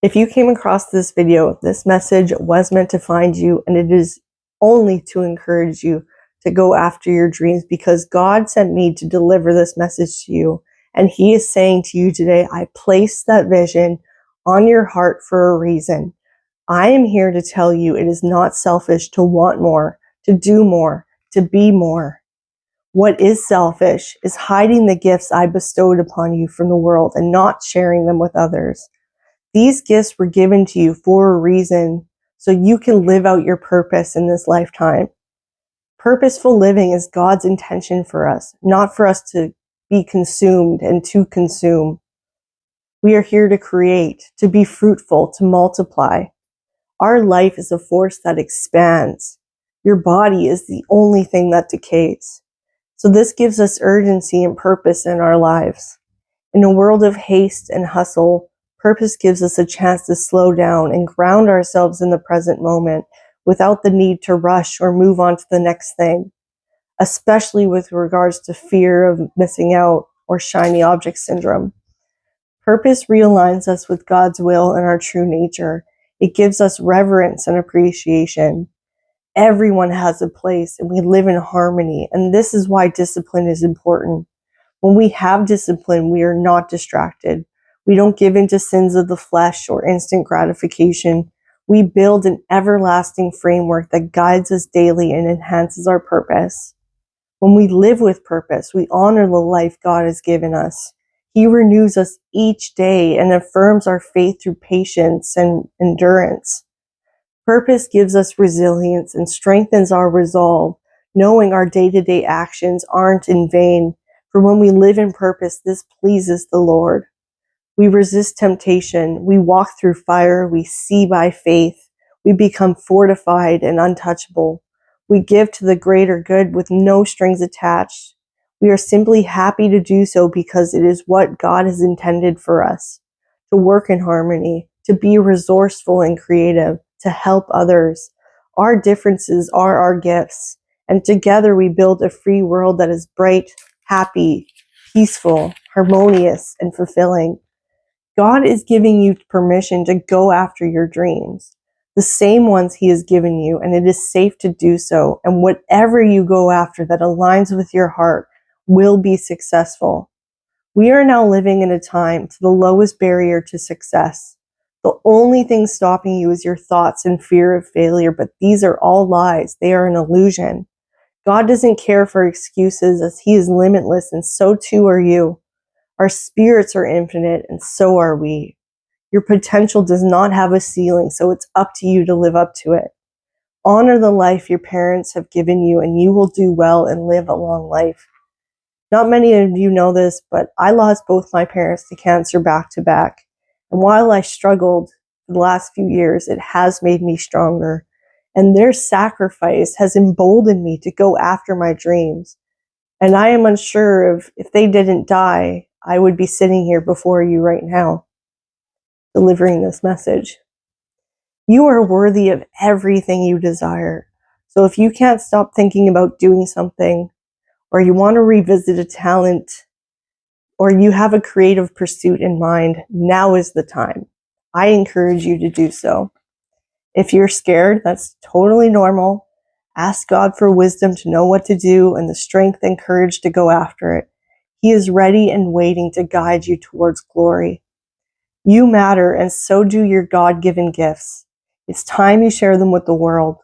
If you came across this video, this message was meant to find you, and it is only to encourage you to go after your dreams, because God sent me to deliver this message to you. And He is saying to you today, I placed that vision on your heart for a reason. I am here to tell you it is not selfish to want more, to do more, to be more. What is selfish is hiding the gifts I bestowed upon you from the world and not sharing them with others. These gifts were given to you for a reason, so you can live out your purpose in this lifetime. Purposeful living is God's intention for us, not for us to be consumed and to consume. We are here to create, to be fruitful, to multiply. Our life is a force that expands. Your body is the only thing that decays. So this gives us urgency and purpose in our lives. In a world of haste and hustle, purpose gives us a chance to slow down and ground ourselves in the present moment without the need to rush or move on to the next thing, especially with regards to fear of missing out or shiny object syndrome. Purpose realigns us with God's will and our true nature. It gives us reverence and appreciation. Everyone has a place, and we live in harmony, and this is why discipline is important. When we have discipline, we are not distracted. We don't give in to sins of the flesh or instant gratification. We build an everlasting framework that guides us daily and enhances our purpose. When we live with purpose, we honor the life God has given us. He renews us each day and affirms our faith through patience and endurance. Purpose gives us resilience and strengthens our resolve, knowing our day-to-day actions aren't in vain. For when we live in purpose, this pleases the Lord. We resist temptation. We walk through fire. We see by faith. We become fortified and untouchable. We give to the greater good with no strings attached. We are simply happy to do so because it is what God has intended for us, to work in harmony, to be resourceful and creative, to help others. Our differences are our gifts, and together we build a free world that is bright, happy, peaceful, harmonious, and fulfilling. God is giving you permission to go after your dreams, the same ones He has given you, and it is safe to do so. And whatever you go after that aligns with your heart will be successful. We are now living in a time to the lowest barrier to success. The only thing stopping you is your thoughts and fear of failure, but these are all lies. They are an illusion. God doesn't care for excuses, as He is limitless, and so too are you. Our spirits are infinite, and so are we. Your potential does not have a ceiling, so it's up to you to live up to it. Honor the life your parents have given you, and you will do well and live a long life. Not many of you know this, but I lost both my parents to cancer back to back. And while I struggled for the last few years, it has made me stronger. And their sacrifice has emboldened me to go after my dreams. And I am unsure if they didn't die, I would be sitting here before you right now, delivering this message. You are worthy of everything you desire. So if you can't stop thinking about doing something, or you want to revisit a talent, or you have a creative pursuit in mind, now is the time. I encourage you to do so. If you're scared, that's totally normal. Ask God for wisdom to know what to do and the strength and courage to go after it. He is ready and waiting to guide you towards glory. You matter, and so do your God-given gifts. It's time you share them with the world.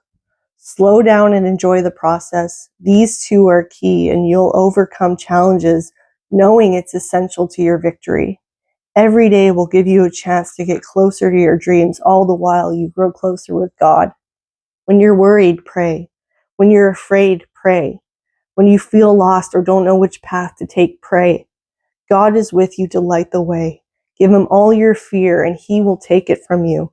Slow down and enjoy the process. These two are key, and you'll overcome challenges knowing it's essential to your victory. Every day will give you a chance to get closer to your dreams, all the while you grow closer with God. When you're worried, pray. When you're afraid, pray. When you feel lost or don't know which path to take, pray. God is with you to light the way. Give Him all your fear, and He will take it from you.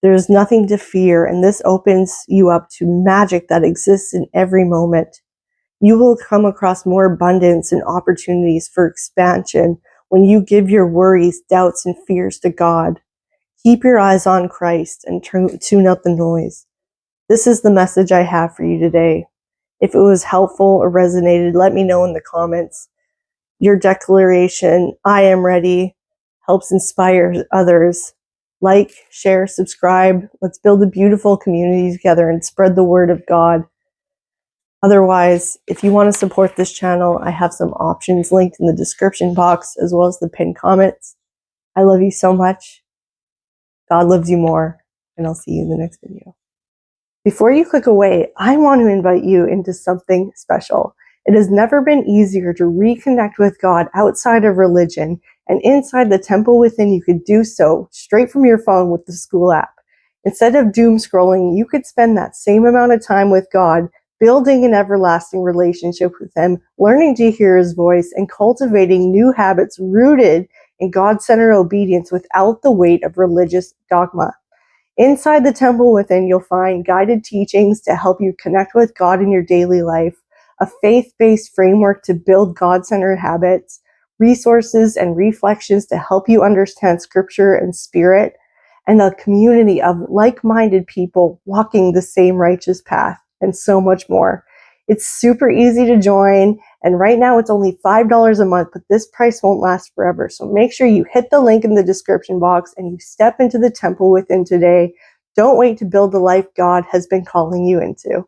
There is nothing to fear, and this opens you up to magic that exists in every moment. You will come across more abundance and opportunities for expansion when you give your worries, doubts, and fears to God. Keep your eyes on Christ and tune out the noise. This is the message I have for you today. If it was helpful or resonated, let me know in the comments. Your declaration, I am ready, helps inspire others. Like, share, subscribe. Let's build a beautiful community together and spread the word of God. Otherwise, if you want to support this channel, I have some options linked in the description box as well as the pinned comments. I love you so much. God loves you more, and I'll see you in the next video. Before you click away, I want to invite you into something special. It has never been easier to reconnect with God outside of religion, and inside the temple within, you could do so straight from your phone with the school app. Instead of doom scrolling, you could spend that same amount of time with God, building an everlasting relationship with Him, learning to hear His voice, and cultivating new habits rooted in God-centered obedience without the weight of religious dogma. Inside the temple within, you'll find guided teachings to help you connect with God in your daily life, a faith-based framework to build God-centered habits, resources and reflections to help you understand Scripture and Spirit, and a community of like-minded people walking the same righteous path, and so much more. It's super easy to join, and right now it's only $5 a month, but this price won't last forever. So make sure you hit the link in the description box and you step into the temple within today. Don't wait to build the life God has been calling you into.